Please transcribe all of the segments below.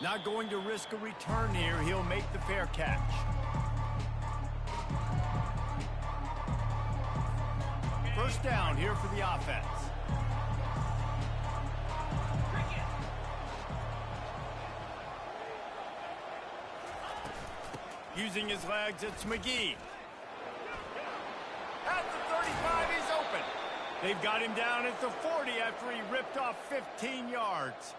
Not going to risk a return here. He'll make the fair catch. First down here for the offense. Using his legs, it's McGee. At the 35, he's open. They've got him down at the 40 after he ripped off 15 yards.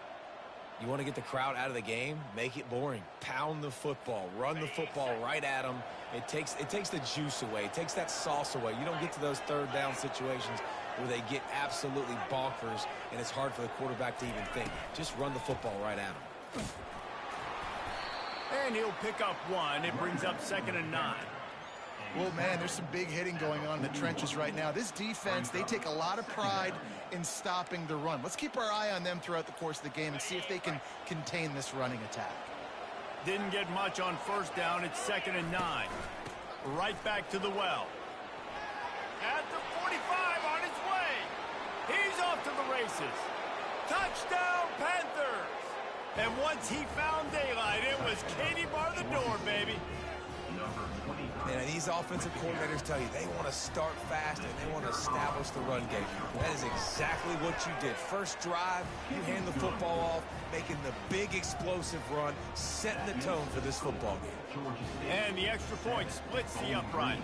You want to get the crowd out of the game? Make it boring. Pound the football. Run the football right at them. It takes the juice away. It takes that sauce away. You don't get to those third down situations where they get absolutely bonkers, and it's hard for the quarterback to even think. Just run the football right at them. And he'll pick up one. It brings up 2nd and 9. Well, man, there's some big hitting going on in the trenches right now. This defense, they take a lot of pride in stopping the run. Let's keep our eye on them throughout the course of the game and see if they can contain this running attack. Didn't get much on first down. It's 2nd and 9. Right back to the well. At the 45 on his way. He's off to the races. Touchdown, Panthers! And once he found daylight, it was Katie bar the door, baby. And these offensive coordinators tell you they want to start fast and they want to establish the run game. That is exactly what you did. First drive, you hand the football off, making the big explosive run, setting the tone for this football game. And the extra point splits the uprights.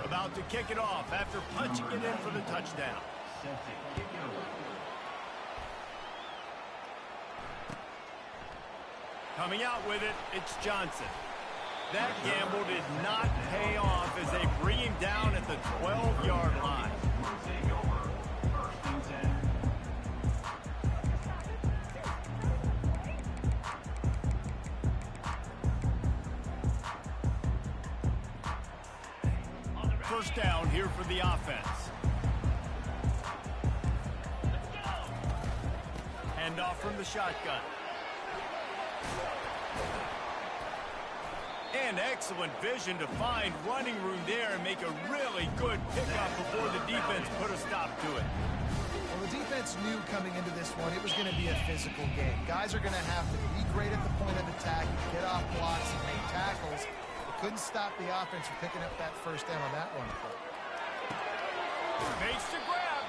About to kick it off after punching it in for the touchdown. Coming out with it, it's Johnson. That gamble did not pay off as they bring him down at the 12-yard line. First down here for the offense. Hand off from the shotgun. And excellent vision to find running room there and make a really good pickup before the defense put a stop to it. Well, the defense knew coming into this one it was going to be a physical game. Guys are going to have to be great at the point of attack, get off blocks, and make tackles. They couldn't stop the offense from picking up that first down on that one play. Makes the grab.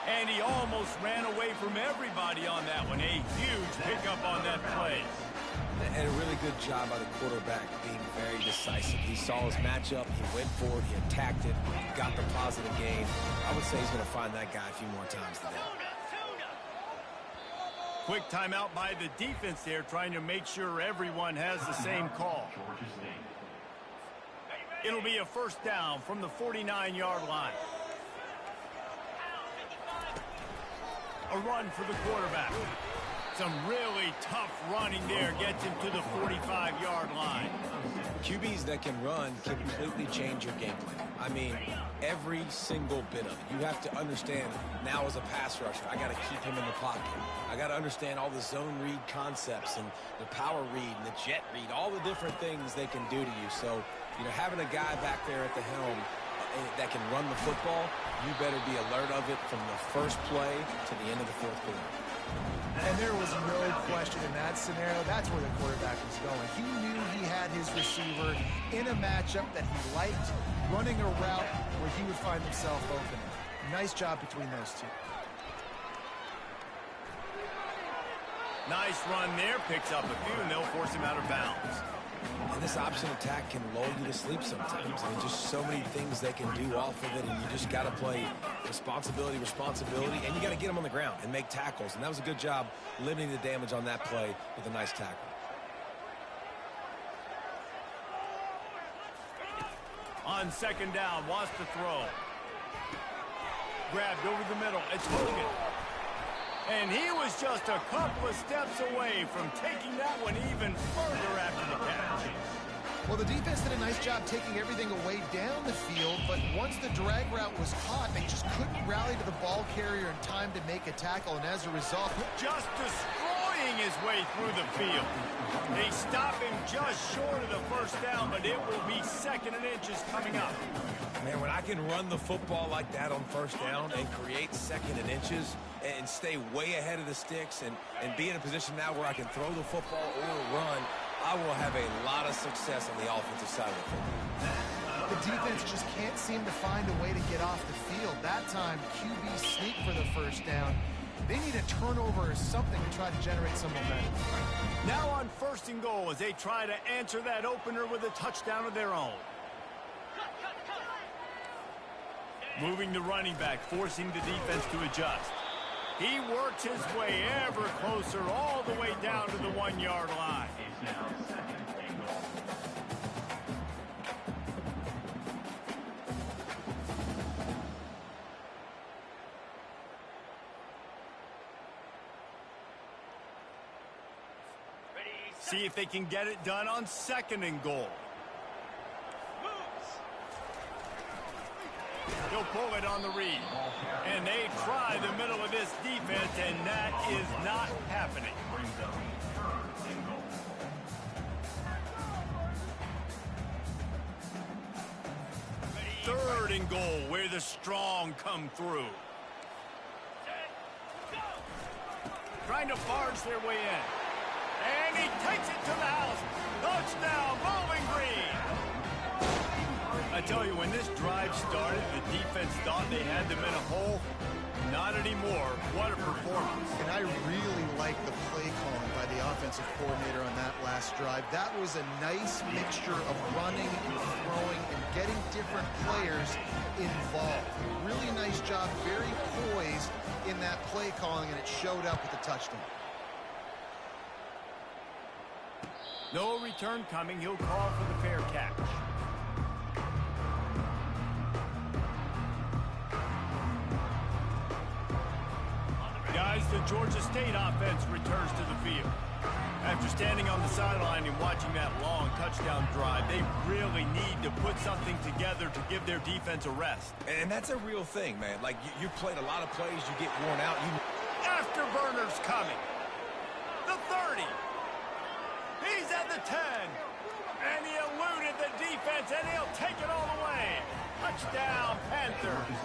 And he almost ran away from everybody on that one. A huge pickup on that play. And a really good job by the quarterback being very decisive. He saw his matchup, he went for it, he attacked it, got the positive gain. I would say he's going to find that guy a few more times today. Quick timeout by the defense there, trying to make sure everyone has the same call. It'll be a first down from the 49-yard line. A run for the quarterback. Some really tough running there gets him to the 45-yard line. QBs that can run completely change your game plan. I mean, every single bit of it. You have to understand now as a pass rusher, I got to keep him in the pocket. I got to understand all the zone read concepts and the power read and the jet read, all the different things they can do to you. So, you know, having a guy back there at the helm that can run the football, you better be alert of it from the first play to the end of the fourth quarter. And there was no question in that scenario. That's where the quarterback was going. He knew he had his receiver in a matchup that he liked, running a route where he would find himself open. Nice job between those two. Nice run there. Picks up a few, and they'll force him out of bounds. And this option attack can lull you to sleep sometimes. I mean, just so many things they can do off of it, and you just got to play responsibility, and you got to get them on the ground and make tackles. And that was a good job limiting the damage on that play with a nice tackle. On second down, wants to throw. Grabbed over the middle. It's Hogan. And he was just a couple of steps away from taking that one even further after the catch. Well, the defense did a nice job taking everything away down the field, but once the drag route was caught, they just couldn't rally to the ball carrier in time to make a tackle, and as a result, just destroys bullying his way through the field. They stop him just short of the first down, but it will be 2nd and inches coming up. Man, when I can run the football like that on first down and create 2nd and inches and stay way ahead of the sticks and be in a position now where I can throw the football or run, I will have a lot of success on the offensive side of the football. The defense just can't seem to find a way to get off the field. That time, QB sneak for the first down. They need a turnover or something to try to generate some momentum. Now on 1st and goal as they try to answer that opener with a touchdown of their own. Moving the running back, forcing the defense to adjust. He works his way ever closer all the way down to the 1-yard line. See if they can get it done on 2nd and goal. He'll pull it on the read. And they try the middle of this defense, and that is not happening. 3rd and goal, where the strong come through. Trying to barge their way in. And he takes it to the house. Touchdown, Bowling Green. I tell you, when this drive started, the defense thought they had them in a hole. Not anymore. What a performance. And I really like the play calling by the offensive coordinator on that last drive. That was a nice mixture of running and throwing and getting different players involved. Really nice job, very poised in that play calling, and it showed up with the touchdown. No return coming. He'll call for the fair catch. Guys, the Georgia State offense returns to the field. After standing on the sideline and watching that long touchdown drive, they really need to put something together to give their defense a rest. And that's a real thing, man. Like, you played a lot of plays, you get worn out. Afterburners coming. The 30. He's at the 10. And he eluded the defense, and he'll take it all the way. Touchdown, Panthers.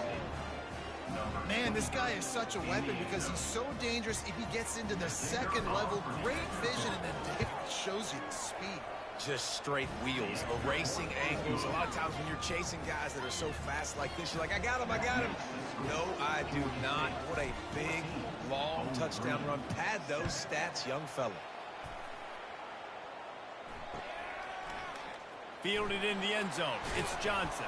Man, this guy is such a weapon because he's so dangerous if he gets into the 2nd level. Great vision, and then it shows you the speed. Just straight wheels, erasing angles. A lot of times when you're chasing guys that are so fast like this, you're like, I got him, I got him. No, I do not. What a big, long touchdown run. Pad those stats, young fella. Fielded in the end zone. It's Johnson.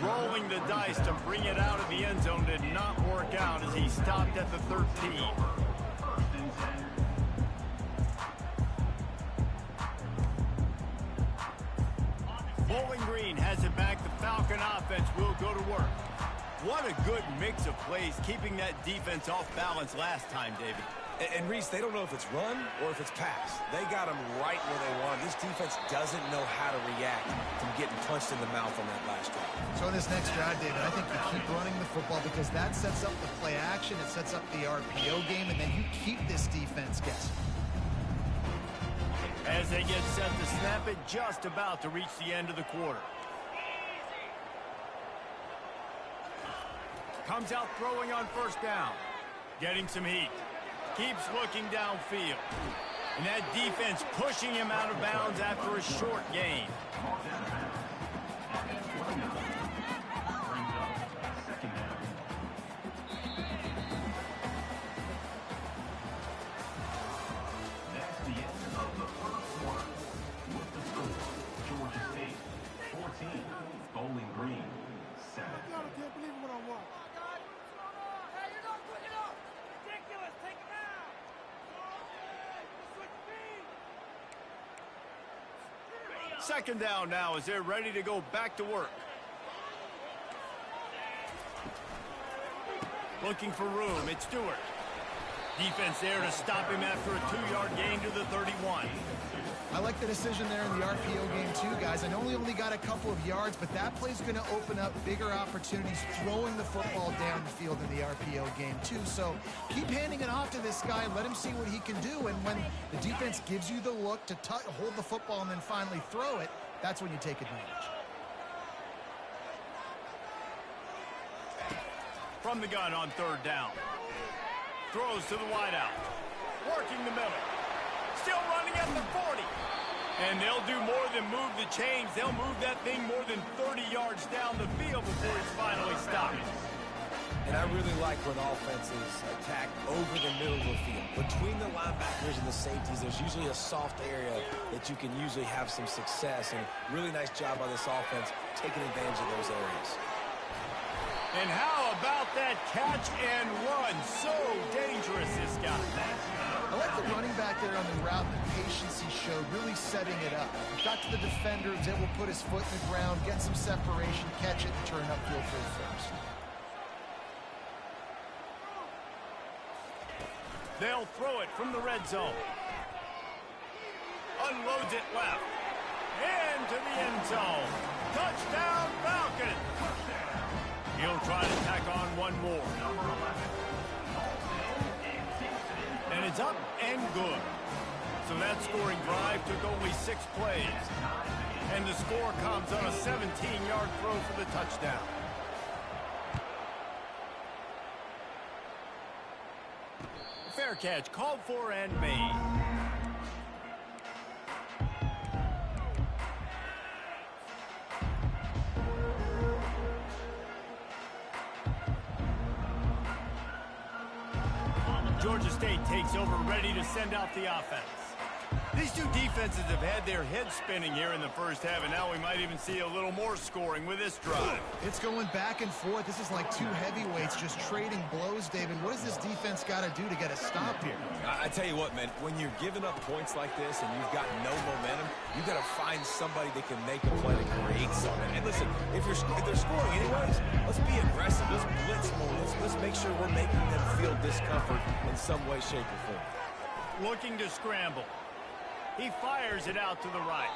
Rolling the dice to bring it out of the end zone did not work out as he stopped at the 13. Bowling Green has it back. The Falcon offense will go to work. What a good mix of plays, keeping that defense off balance last time, David. And Reese, they don't know if it's run or if it's pass. They got them right where they want. This defense doesn't know how to react from getting punched in the mouth on that last drive. So in this next drive, David, I think you keep running the football because that sets up the play action, it sets up the RPO game, and then you keep this defense guessing. As they get set to snap it, just about to reach the end of the quarter. Comes out throwing on 1st down. Getting some heat. Keeps looking downfield. And that defense pushing him out of bounds after a short gain. That's the end of the first quarter. With the score, Georgia State 14, Bowling Green 7. I can't believe what I watched. Second down now as they're ready to go back to work. Looking for room. It's Stewart. Defense there to stop him after a 2-yard gain to the 31. I like the decision there in the RPO game too, guys. I know he only got a couple of yards, but that play's going to open up bigger opportunities throwing the football down the field in the RPO game too. So keep handing it off to this guy. Let him see what he can do. And when the defense gives you the look to hold the football and then finally throw it, that's when you take advantage. From the gun on 3rd down. Throws to the wideout. Working the middle. Still running at the 40. And they'll do more than move the chains. They'll move that thing more than 30 yards down the field before it's finally stopped. And I really like when offenses attack over the middle of the field. Between the linebackers and the safeties, there's usually a soft area that you can usually have some success. And really nice job by this offense taking advantage of those areas. And how about that catch and run? So dangerous, this guy. I like the running back there on the route, the patience he showed, really setting it up. He got to the defender, was able to put his foot in the ground, get some separation, catch it, and turn upfield for the first. They'll throw it from the red zone. Unloads it left. Into the end zone. Touchdown, Falcons. He'll try to tack on one more. And it's up and good. So that scoring drive took only 6 plays. And the score comes on a 17-yard throw for the touchdown. Fair catch called for and made. Georgia State takes over, ready to send out the offense. These two defenses have had their heads spinning here in the first half, and now we might even see a little more scoring with this drive. It's going back and forth. This is like two heavyweights just trading blows, David. What does this defense got to do to get a stop here? I tell you what, man, when you're giving up points like this and you've got no momentum, you got to find somebody that can make a play to create something. And listen, if they're scoring anyways, let's be aggressive. Let's blitz more. Let's make sure we're making them feel discomfort in some way, shape, or form. Looking to scramble. He fires it out to the right.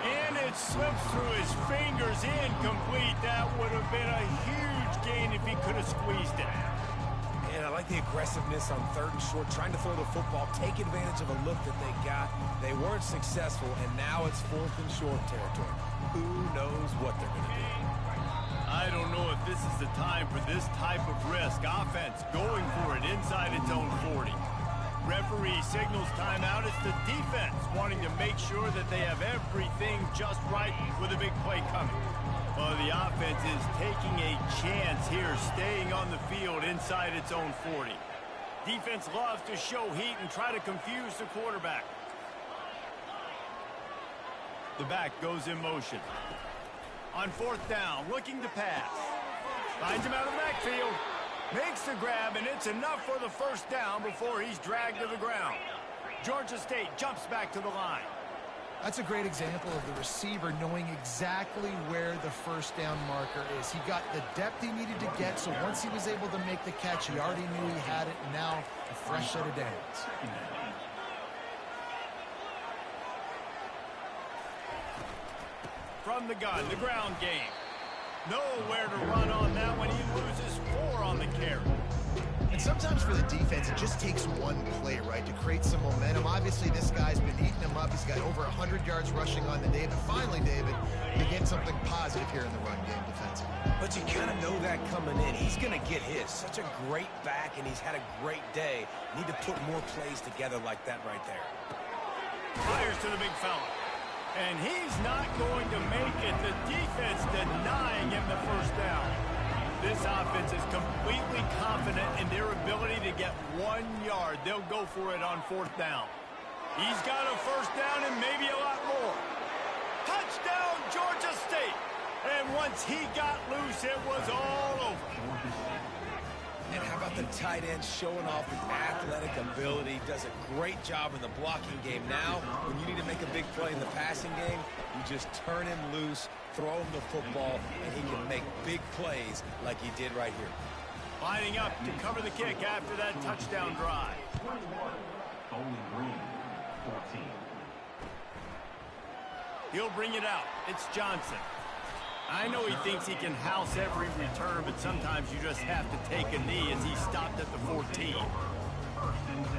And it slips through his fingers, incomplete. That would have been a huge gain if he could have squeezed it. And I like the aggressiveness on 3rd and short, trying to throw the football, take advantage of a look that they got. They weren't successful, and now it's 4th and short territory. Who knows what they're going to do? I don't know if this is the time for this type of risk. Offense going for it inside its own 40. Referee signals timeout. It's the defense wanting to make sure that they have everything just right with a big play coming. Well, the offense is taking a chance here, staying on the field inside its own 40. Defense loves to show heat and try to confuse the quarterback. The back goes in motion. On 4th down, looking to pass. Finds him out of the backfield. Makes the grab, and it's enough for the first down before he's dragged to the ground. Georgia State jumps back to the line. That's a great example of the receiver knowing exactly where the first down marker is. He got the depth he needed to get, so once he was able to make the catch, he already knew he had it, and now a fresh set of downs. From the gun, the ground game. Nowhere to run on that one. He loses 4 on the carry. And sometimes for the defense, it just takes one play, right, to create some momentum. Obviously, this guy's been eating him up. He's got over 100 yards rushing on the day. But finally, David, you get something positive here in the run game defensively. But you kind of know that coming in. He's going to get his. Such a great back, and he's had a great day. Need to put more plays together like that right there. Fires to the big fella. And he's not going to make it. The defense denying him the first down. This offense is completely confident in their ability to get 1 yard. They'll go for it on 4th down. He's got a first down and maybe a lot more. Touchdown, Georgia State. And once he got loose, it was all over. And how about the tight end showing off his athletic ability? Does a great job in the blocking game. Now, when you need to make a big play in the passing game, you just turn him loose, throw him the football, and he can make big plays like he did right here. Lining up to cover the kick after that touchdown drive. 21. Bowling Green, 14. He'll bring it out. It's Johnson. I know he thinks he can house every return, but sometimes you just have to take a knee as he stopped at the 14. First and 10.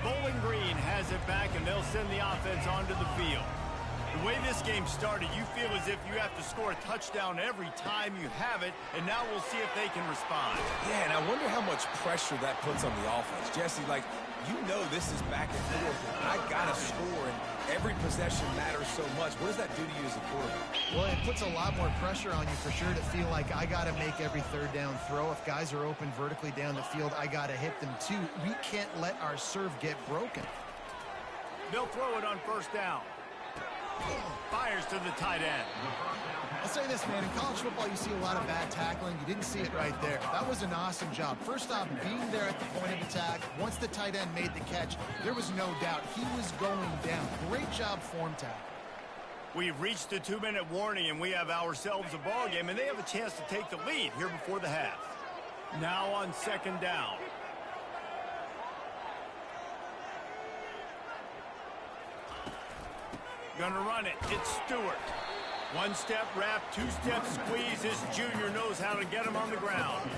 Bowling Green has it back, and they'll send the offense onto the field. The way this game started, you feel as if you have to score a touchdown every time you have it, and now we'll see if they can respond. Yeah, and I wonder how much pressure that puts on the offense. Jesse, like, you know this is back and forth, and I got to score, and every possession matters so much. What does that do to you as a quarterback? Well, it puts a lot more pressure on you for sure to feel like I got to make every third down throw. If guys are open vertically down the field, I got to hit them too. We can't let our serve get broken. They'll throw it on first down. Fires to the tight end. I'll say this, man. In college football, you see a lot of bad tackling. You didn't see it right there. That was an awesome job. First off, being there at the point of attack. Once the tight end made the catch, there was no doubt he was going down. Great job form tackle. We've reached the 2-minute warning, and we have ourselves a ball game, and they have a chance to take the lead here before the half. Now on second down. Gonna run it. It's Stewart. One step wrap, two-step squeeze. This junior knows how to get him on the ground.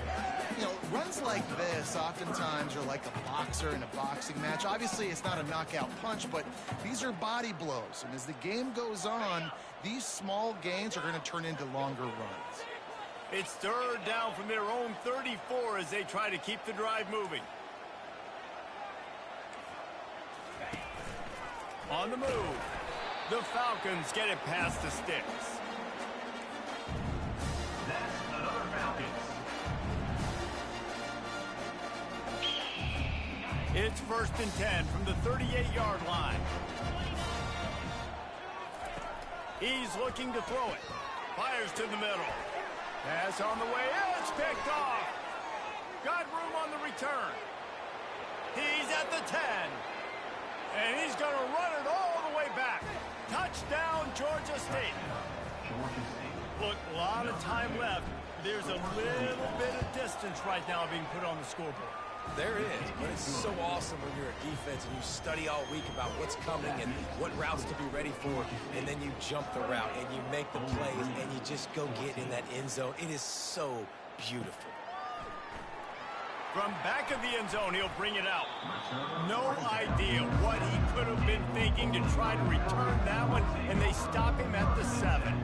You know, runs like this oftentimes are like a boxer in a boxing match. Obviously, it's not a knockout punch, but these are body blows. And as the game goes on, these small gains are going to turn into longer runs. It's third down from their own 34 as they try to keep the drive moving. On the move. The Falcons get it past the sticks. That's another Falcons. It's first and 10 from the 38-yard line. He's looking to throw it. Fires to the middle. Pass on the way. It's picked off. Got room on the return. He's at the 10. And he's going to run it all the way back. Touchdown, Georgia State. Look, a lot of time left. There's a little bit of distance right now being put on the scoreboard. There is, but it's so awesome when you're a defense and you study all week about what's coming and what routes to be ready for, and then you jump the route and you make the plays and you just go get in that end zone. It is so beautiful. From back of the end zone, he'll bring it out. No idea what he could have been thinking to try to return that one, and they stop him at the 7.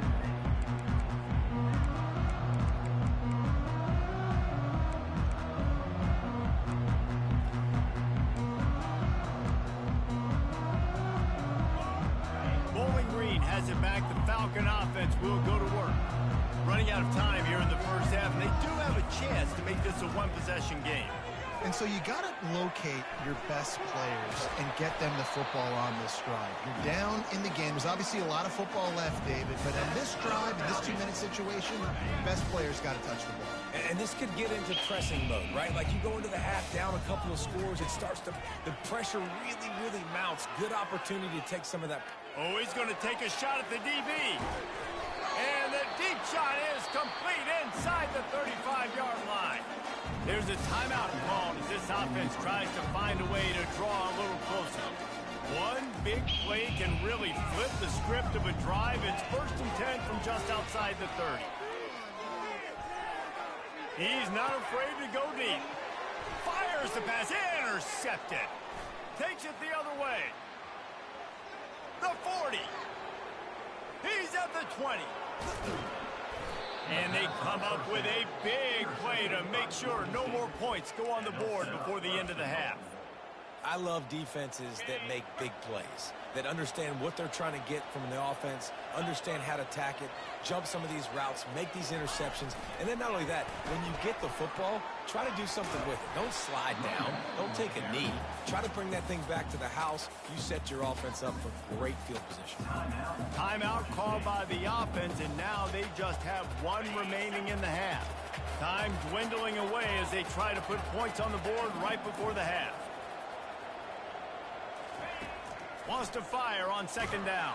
Bowling Green has it back. The Falcon offense will go to work. Running out of time here in the first half, and they do have a chance to make this a one-possession game. And so you got to locate your best players and get them the football on this drive. You're down in the game. There's obviously a lot of football left, David, but in this drive, in this 2-minute situation, best players got to touch the ball. And this could get into pressing mode, right? Like you go into the half down a couple of scores, it starts to, the pressure really, really mounts. Good opportunity to take some of that. Oh, he's going to take a shot at the DB. And the deep shot is complete inside the 35-yard line. There's a timeout called as this offense tries to find a way to draw a little closer. One big play can really flip the script of a drive. It's first and 10 from just outside the 30. He's not afraid to go deep. Fires the pass. Intercepted. Takes it the other way. The 40. He's at the 20. And they come up with a big play to make sure no more points go on the board before the end of the half. I love defenses that make big plays, that understand what they're trying to get from the offense, understand how to attack it, jump some of these routes, make these interceptions, and then not only that, when you get the football, try to do something with it. Don't slide down. Don't take a knee. Try to bring that thing back to the house. You set your offense up for great field position. Timeout called by the offense, and now they just have one remaining in the half. Time dwindling away as they try to put points on the board right before the half. Wants to fire on second down.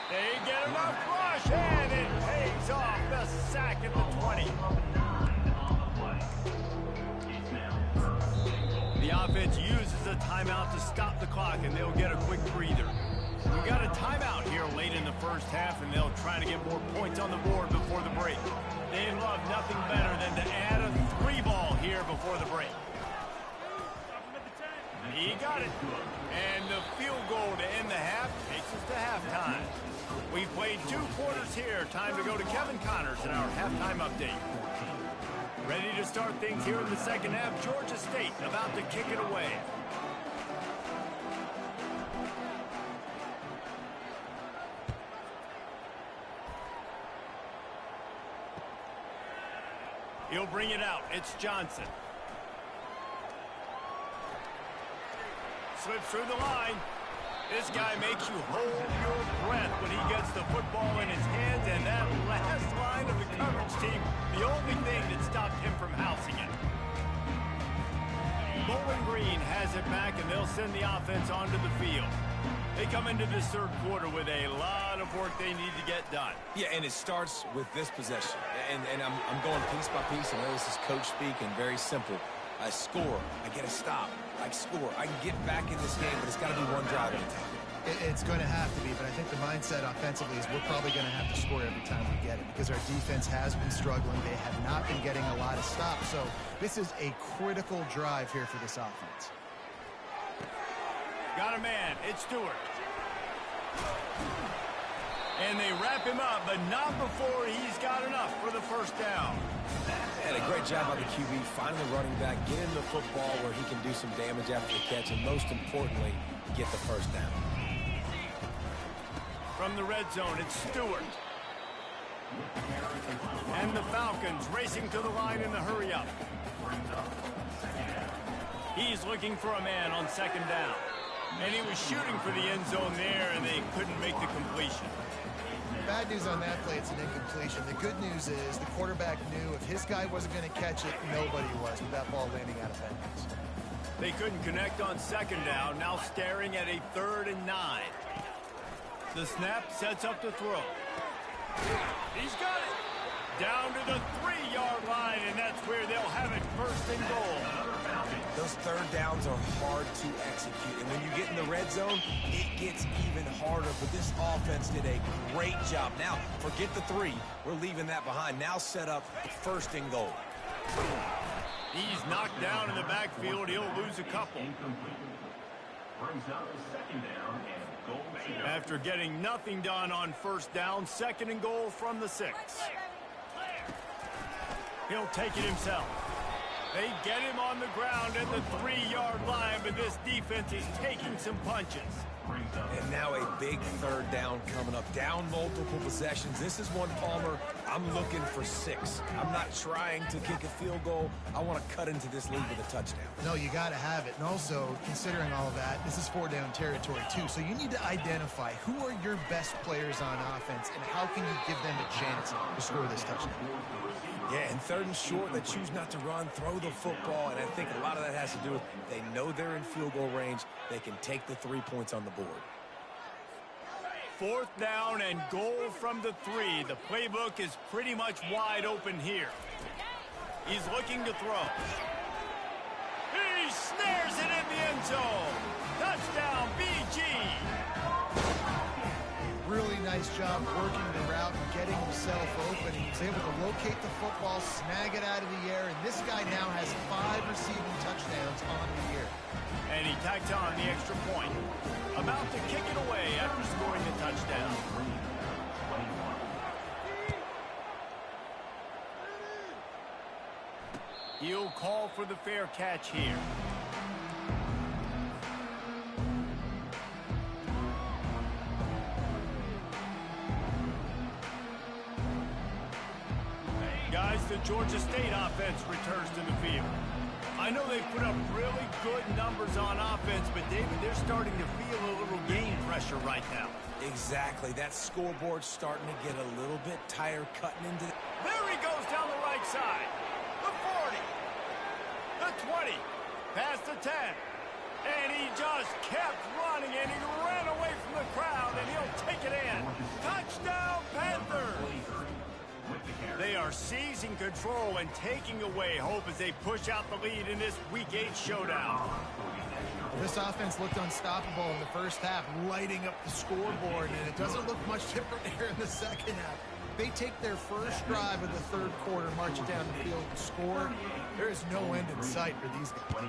They get enough rush, and it pays off. The sack timeout to stop the clock, and they'll get a quick breather. We got a timeout here late in the first half, and they'll try to get more points on the board before the break. They'd love nothing better than to add a 3-ball here before the break. He got it. And the field goal to end the half takes us to halftime. We've played 2 quarters here. Time to go to Kevin Connors in our halftime update. Ready to start things here in the second half. Georgia State about to kick it away. He'll bring it out. It's Johnson. Slips through the line. This guy makes you hold your breath when he gets the football in his hands, and that last line of the coverage team, the only thing that stopped him from housing it. Bowling Green has it back, and they'll send the offense onto the field. They come into this third quarter with a lot of work they need to get done. Yeah, and it starts with this possession. And I'm going piece by piece. I know this is coach speak and very simple. I score. I get a stop. I score. I can get back in this game, but it's got to be one drive at a time. It's going to have to be, but I think the mindset offensively is we're probably going to have to score every time we get it because our defense has been struggling. They have not been getting a lot of stops, so this is a critical drive here for this offense. Got a man. It's Stewart. And they wrap him up, but not before he's got enough for the first down. And a great job by the QB, finding the running back, get him the football where he can do some damage after the catch, and most importantly, get the first down. From the red zone, it's Stewart. And the Falcons racing to the line in the hurry-up. He's looking for a man on second down. And he was shooting for the end zone there, and they couldn't make the completion. Bad news on that play, it's an incompletion. The good news is the quarterback knew if his guy wasn't going to catch it, nobody was with that ball landing out of bounds. They couldn't connect on second down, now staring at a 3rd and 9. The snap sets up the throw. He's got it. Down to the 3-yard line, and that's where they'll have it, 1st and goal. Those third downs are hard to execute, and when you get in the red zone, it gets even harder, but this offense did a great job. Now, forget the 3. We're leaving that behind. Now set up 1st and goal. He's knocked down in the backfield. He'll lose a couple. Brings up the 2nd down and goal to go. After getting nothing done on 1st down, 2nd and goal from the 6. He'll take it himself. They get him on the ground at the 3-yard line, but this defense is taking some punches. And now a big 3rd down coming up. Down multiple possessions. This is one, Palmer, I'm looking for 6. I'm not trying to kick a field goal. I want to cut into this lead with a touchdown. No, you got to have it. And also, considering all of that, this is 4-down territory too. So you need to identify who are your best players on offense and how can you give them a chance to score this touchdown. Yeah, and 3rd and short, they choose not to run, throw the football, and I think a lot of that has to do with they know they're in field goal range. They can take the 3 points on the board. 4th down and goal from the 3. The playbook is pretty much wide open here. He's looking to throw. He snares it in the end zone. Touchdown, BG. Really nice job working the route and getting himself open. He was able to locate the football, snag it out of the air, and this guy now has 5 receiving touchdowns on the year. And he tacked on the extra point. About to kick it away after scoring the touchdown. He'll call for the fair catch here. Guys, the Georgia State offense returns to the field. I know they've put up really good numbers on offense, but David, they're starting to feel a little game pressure right now. Exactly. That scoreboard's starting to get a little bit tired cutting into the... There he goes down the right side. The 40. The 20. Past the 10. And he just kept running, and he ran away from the crowd, and he'll take it in. Touchdown, Panthers! They are seizing control and taking away hope as they push out the lead in this Week 8 showdown. This offense looked unstoppable in the first half, lighting up the scoreboard, and it doesn't look much different here in the second half. They take their first drive of the third quarter, march it down the field, and score. There is no end in sight for these guys.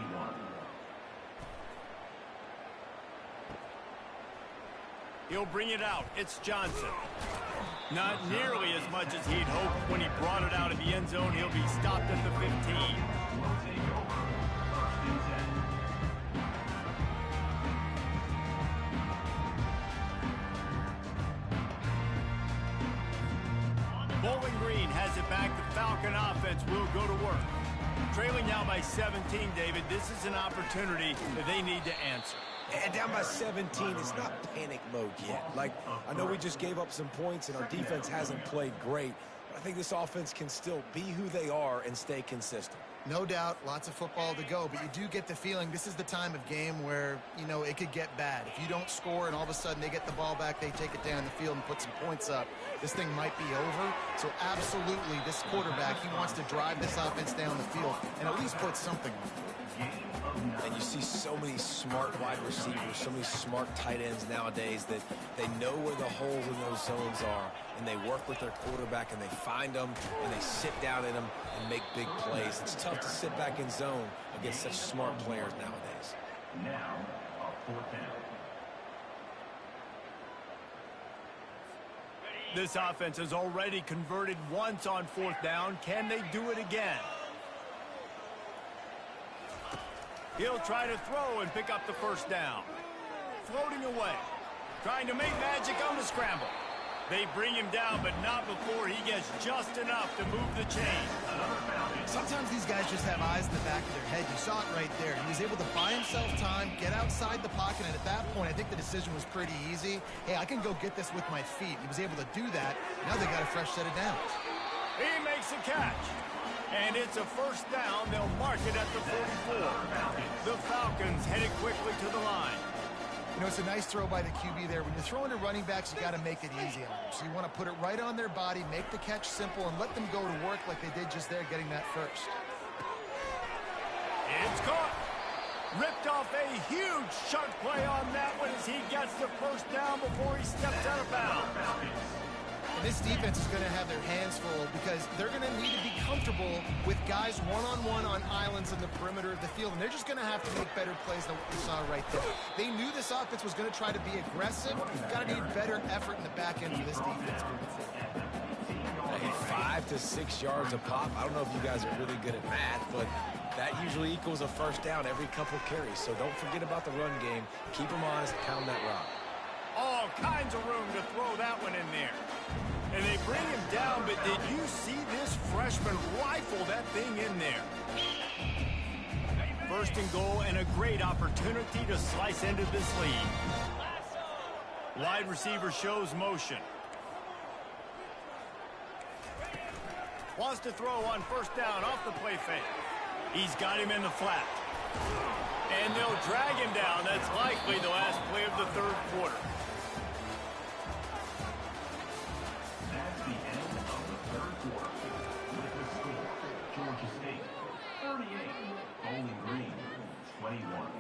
He'll bring it out. It's Johnson. Not nearly as much as he'd hoped when he brought it out of the end zone. He'll be stopped at the 15. Bowling Green has it back. The Falcon offense will go to work. Trailing now by 17, David. This is an opportunity that they need to answer. And down by 17, it's not panic mode yet. Like, I know we just gave up some points and our defense hasn't played great, but I think this offense can still be who they are and stay consistent. No doubt, lots of football to go, but you do get the feeling this is the time of game where, you know, it could get bad. If you don't score and all of a sudden they get the ball back, they take it down the field and put some points up, this thing might be over. So absolutely, this quarterback, he wants to drive this offense down the field and at least put something on it. And you see so many smart wide receivers, so many smart tight ends nowadays that they know where the holes in those zones are, and they work with their quarterback, and they find them, and they sit down in them and make big plays. It's tough to sit back in zone against such smart players nowadays. Now, a fourth down. This offense has already converted once on fourth down. Can they do it again? He'll try to throw and pick up the first down. Floating away. Trying to make magic on the scramble. They bring him down, but not before he gets just enough to move the chain. Sometimes these guys just have eyes in the back of their head. You saw it right there. He was able to buy himself time, get outside the pocket, and at that point, I think the decision was pretty easy. Hey, I can go get this with my feet. He was able to do that. Now they got a fresh set of downs. He makes a catch. And it's a first down. They'll mark it at the 44. The Falcons headed quickly to the line. You know, it's a nice throw by the QB there. When you're throwing to running backs, you got to make it easy on them. So you want to put it right on their body, make the catch simple, and let them go to work like they did just there, getting that first. It's caught. Ripped off a huge sharp play on that one as he gets the first down before he steps out of bounds. And this defense is going to have their hands full because they're going to need to be comfortable with guys one-on-one on islands in the perimeter of the field, and they're just going to have to make better plays than what we saw right there. They knew this offense was going to try to be aggressive. You've got to need better effort in the back end for this defense moving forward. 5 to 6 yards a pop. I don't know if you guys are really good at math, but that usually equals a first down every couple carries. So don't forget about the run game. Keep them honest, pound that rock. All kinds of room to throw that one in there. And they bring him down, but did you see this freshman rifle that thing in there? First and goal and a great opportunity to slice into this lead. Wide receiver shows motion. Wants to throw on first down off the play fake. He's got him in the flat. And they'll drag him down. That's likely the last play of the third quarter. That's the end of the third quarter. With the score, Georgia State 38, Bowling Green 21.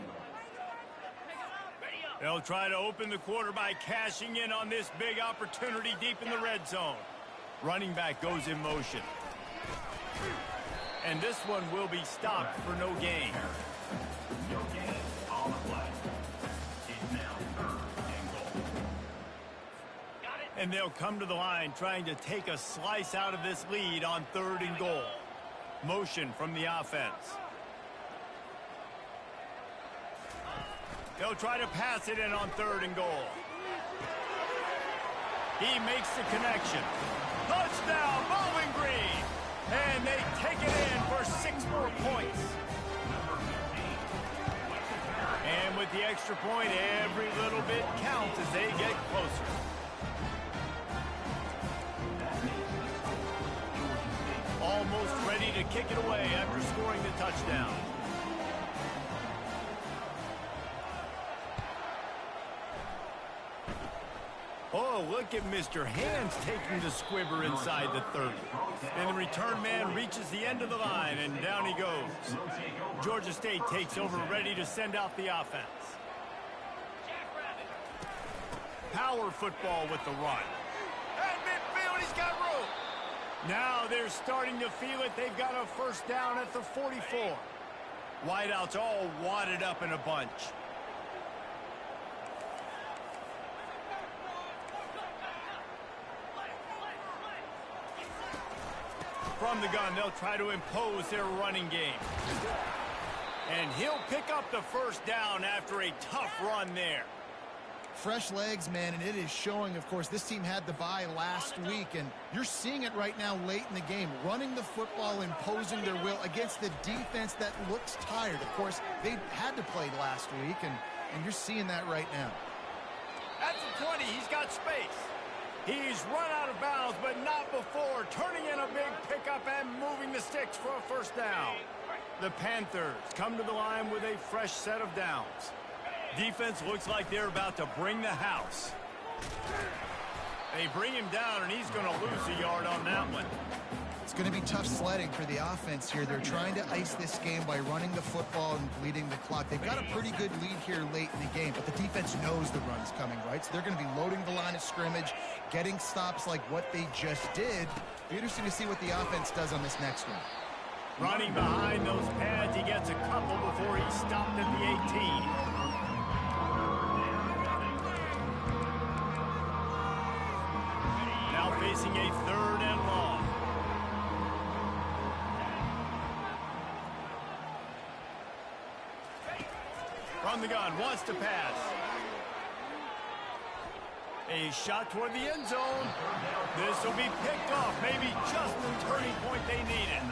They'll try to open the quarter by cashing in on this big opportunity deep in the red zone. Running back goes in motion. And this one will be stopped for no gain. No gain on the play. It's now third and goal. And they'll come to the line trying to take a slice out of this lead on third and goal. Motion from the offense. They'll try to pass it in on third and goal. He makes the connection. Touchdown, Bowling Green! And they take it in for 6 more points. And with the extra point, every little bit counts as they get closer. Almost ready to kick it away after scoring the touchdown. Oh, look at Mr. Hands taking the squibber inside the 30. And the return man reaches the end of the line, and down he goes. Georgia State takes over, ready to send out the offense. Power football with the run. At midfield, he's got room. Now they're starting to feel it. They've got a first down at the 44. Wideouts all wadded up in a bunch. From the gun, they'll try to impose their running game. And he'll pick up the first down after a tough run there. Fresh legs, man, and it is showing. Of course, this team had the bye last week, and you're seeing it right now late in the game. Running the football, imposing their will against the defense that looks tired. Of course, they had to play last week, and you're seeing that right now. At the 20, he's got space. He's run out of bounds, but not before turning in a big pickup and moving the sticks for a first down. The Panthers come to the line with a fresh set of downs. Defense looks like they're about to bring the house. They bring him down, and he's going to lose a yard on that one. It's going to be tough sledding for the offense here. They're trying to ice this game by running the football and bleeding the clock. They've got a pretty good lead here late in the game, but the defense knows the run's coming, right? So they're going to be loading the line of scrimmage, getting stops like what they just did. It'll be interesting to see what the offense does on this next one. Running behind those pads, he gets a couple before he's stopped at the 18. Now facing a third and long. From the gun, wants to pass. A shot toward the end zone. This will be picked off. Maybe just the turning point they needed.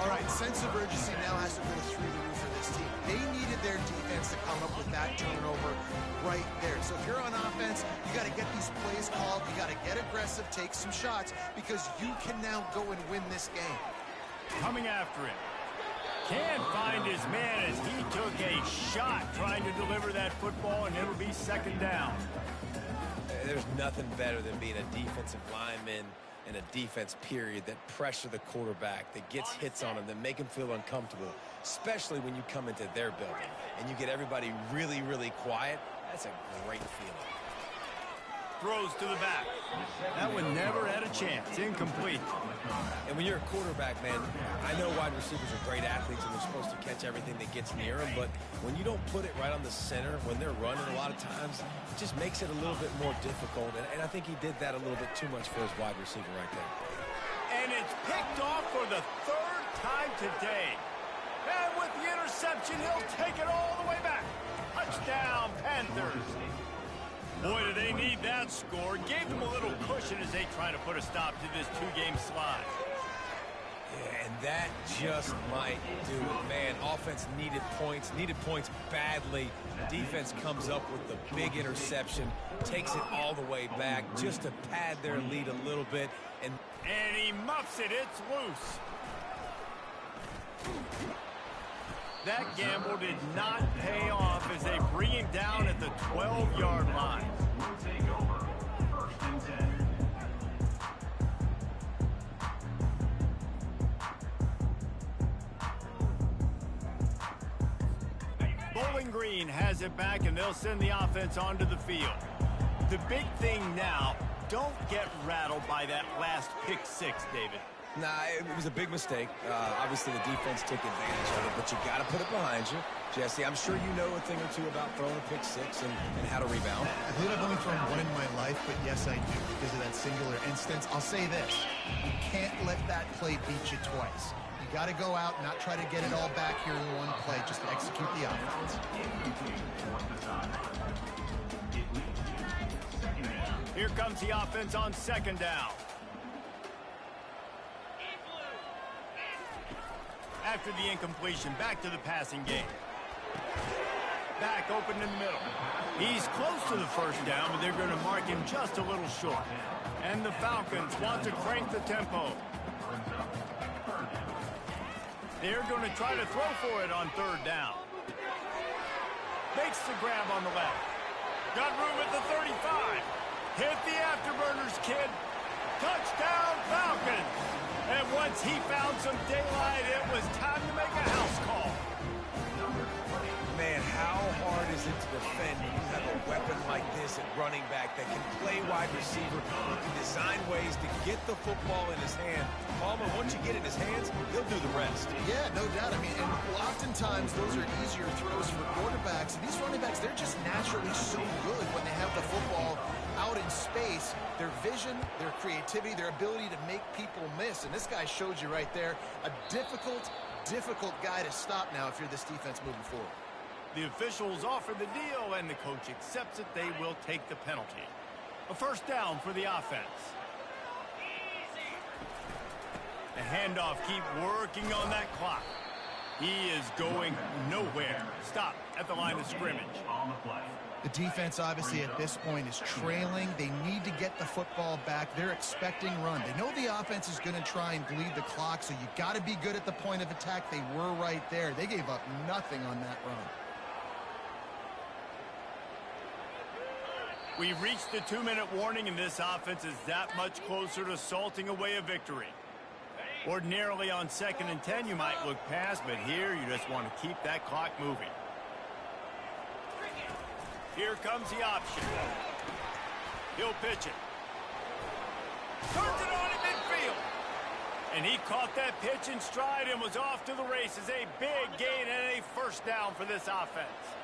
All right, sense of urgency now has to go through the roof for this team. They needed their defense to come up with that turnover right there. So if you're on offense, you got to get these plays called. You got to get aggressive, take some shots, because you can now go and win this game. Coming after him. Can't find his man as he took a shot trying to deliver that football, and it'll be second down. There's nothing better than being a defensive lineman and a defense period that pressure the quarterback, that gets hits on him, that make him feel uncomfortable, especially when you come into their building and you get everybody really, really quiet. That's a great feeling. Throws to the back. That one never had a chance. Incomplete. And when you're a quarterback, man, I know wide receivers are great athletes and they're supposed to catch everything that gets near them, but when you don't put it right on the center, when they're running a lot of times, it just makes it a little bit more difficult. And I think he did that a little bit too much for his wide receiver right there. And it's picked off for the third time today. And with the interception, he'll take it all the way back. Touchdown, Panthers. Boy, do they need that score. Gave them a little cushion as they try to put a stop to this two-game slide. Yeah, and that just might do it, man. Offense needed points badly. Defense comes up with the big interception, takes it all the way back just to pad their lead a little bit. And he muffs it. It's loose. That gamble did not pay off as they bring him down at the 12-yard line. Bowling Green has it back, and they'll send the offense onto the field. The big thing now, don't get rattled by that last pick six, David. Nah, it was a big mistake. Obviously, the defense took advantage of it, but you got to put it behind you. Jesse, I'm sure you know a thing or two about throwing a pick six and how to rebound. I believe I've only thrown one in my life, but yes, I do because of that singular instance. I'll say this. You can't let that play beat you twice. You got to go out, not try to get it all back here in one play, just execute the offense. Here comes the offense on second down. After the incompletion, back to the passing game. Back open in the middle. He's close to the first down, but they're going to mark him just a little short. And the Falcons want to crank the tempo. They're going to try to throw for it on third down. Makes the grab on the left. Got room at the 35. Hit the afterburners, kid. Touchdown, Falcons. And once he found some daylight, it was time to make a house call. Man, how hard is it to defend when you have a weapon like this at running back that can play wide receiver, who can design ways to get the football in his hand? Palmer, once you get it in his hands, he'll do the rest. Yeah, no doubt. I mean, and oftentimes those are easier throws for quarterbacks. And these running backs, they're just naturally so good when they have the football out in space. Their vision, their creativity, their ability to make people miss. And this guy showed you right there, a difficult guy to stop now if you're this defense moving forward. The officials offer the deal, and the coach accepts it. They will take the penalty. A first down for the offense. The handoff, keep working on that clock. He is going nowhere. Stop at the line of scrimmage. On the play. The defense, obviously, at this point is trailing. They need to get the football back. They're expecting run. They know the offense is going to try and bleed the clock, so you got to be good at the point of attack. They were right there. They gave up nothing on that run. We've reached the 2-minute warning, and this offense is that much closer to salting away a victory. Ordinarily on 2nd and 10, you might look past, but here you just want to keep that clock moving. Here comes the option. He'll pitch it. Turns it on in midfield. And he caught that pitch in stride and was off to the races. A big gain and a first down for this offense.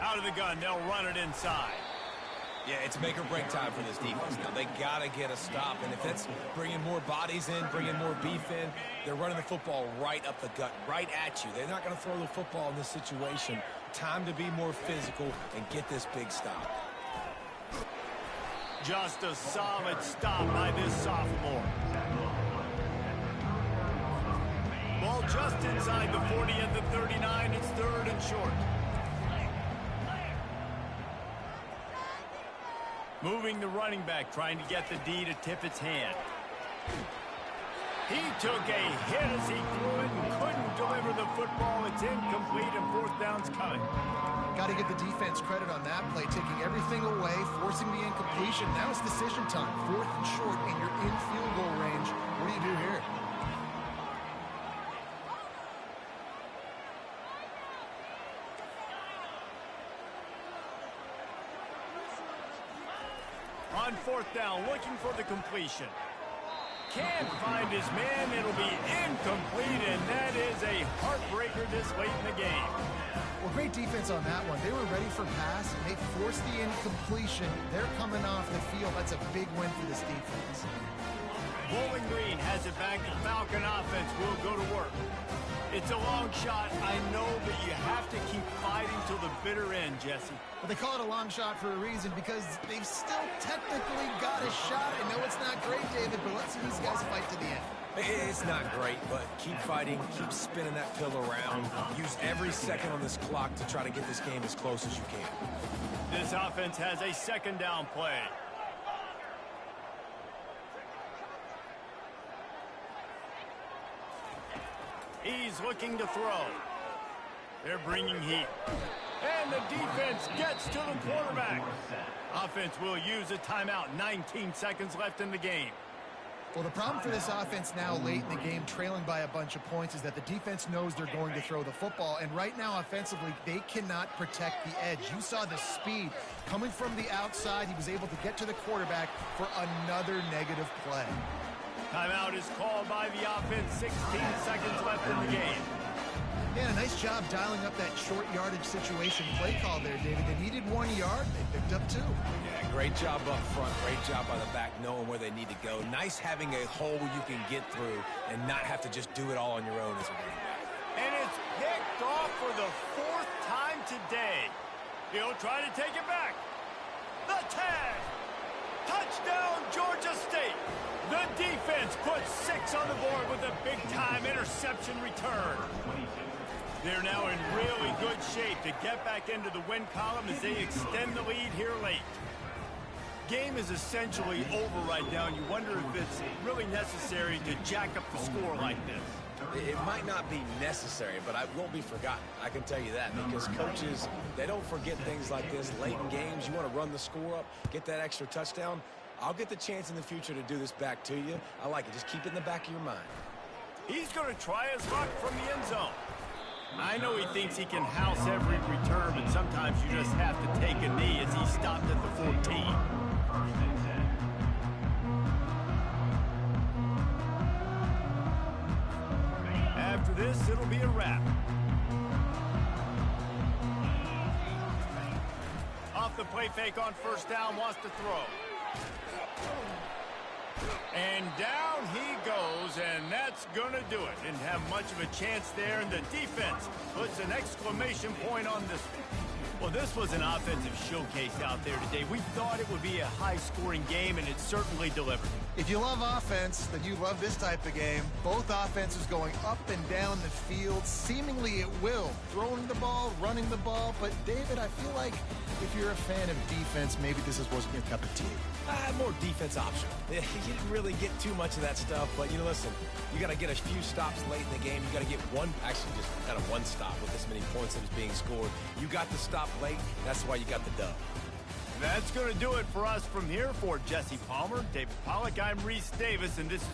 Out of the gun, they'll run it inside. Yeah, it's make or break time for this defense now. They got to get a stop, and if that's bringing more bodies in, bringing more beef in, they're running the football right up the gut, right at you. They're not going to throw the football in this situation. Time to be more physical and get this big stop. Just a solid stop by this sophomore. Ball just inside the 40 at the 39. It's 3rd and short. Moving the running back, trying to get the D to tip its hand. He took a hit as he threw it and couldn't deliver the football. It's incomplete, and 4th down's coming. Got to give the defense credit on that play, taking everything away, forcing the incompletion. Now it's decision time. 4th and short, and you're in field goal range. What do you do here? On 4th down, looking for the completion. Can't find his man. It'll be incomplete, and that is a heartbreaker this late in the game. Well, great defense on that one. They were ready for pass, and they forced the incompletion. They're coming off the field. That's a big win for this defense. Bowling Green has it back. The Falcon offense will go to work. It's a long shot, I know, but you have to keep fighting till the bitter end, Jesse. Well, they call it a long shot for a reason, because they've still technically got a shot. I know it's not great, David, but let's see these guys fight to the end. It's not great, but keep fighting, keep spinning that pill around. Use every second on this clock to try to get this game as close as you can. This offense has a 2nd down play. He's looking to throw. They're bringing heat. And the defense gets to the quarterback. Offense will use a timeout. 19 seconds left in the game. Well, the problem for this offense now late in the game, trailing by a bunch of points, is that the defense knows they're going to throw the football. And right now, offensively, they cannot protect the edge. You saw the speed coming from the outside. He was able to get to the quarterback for another negative play. Timeout is called by the offense. 16 seconds left in the game. Yeah, a nice job dialing up that short yardage situation play call there, David. They needed 1 yard. They picked up 2. Yeah, great job up front. Great job by the back, knowing where they need to go. Nice having a hole you can get through and not have to just do it all on your own as a running back. And it's picked off for the 4th time today. He'll try to take it back. The tag. Touchdown, Georgia State. The defense puts 6 on the board with a big-time interception return. They're now in really good shape to get back into the win column as they extend the lead here late. Game is essentially over right now, and you wonder if it's really necessary to jack up the score like this. It might not be necessary, but I won't be forgotten. I can tell you that, because coaches, they don't forget things like this late in games. You want to run the score up, get that extra touchdown. I'll get the chance in the future to do this back to you. I like it. Just keep it in the back of your mind. He's going to try his luck from the end zone. I know he thinks he can house every return, but sometimes you just have to take a knee as he stopped at the 14. First and 10. After this, it'll be a wrap. Off the play fake on first down, wants to throw. And down he goes, and that's going to do it. Didn't have much of a chance there, and the defense puts an exclamation point on this one. Well, this was an offensive showcase out there today. We thought it would be a high-scoring game, and it certainly delivered. If you love offense, then you love this type of game. Both offenses going up and down the field, seemingly at will. Throwing the ball, running the ball. But, David, I feel like if you're a fan of defense, maybe this wasn't your cup of tea. More defense optional. You didn't really get too much of that stuff, but, listen, you got to get a few stops late in the game. You got to get actually just kind of one stop with this many points that was being scored. You got the stop late. That's why you got the dub. That's going to do it for us from here. For Jesse Palmer, David Pollack, I'm Reese Davis, and this is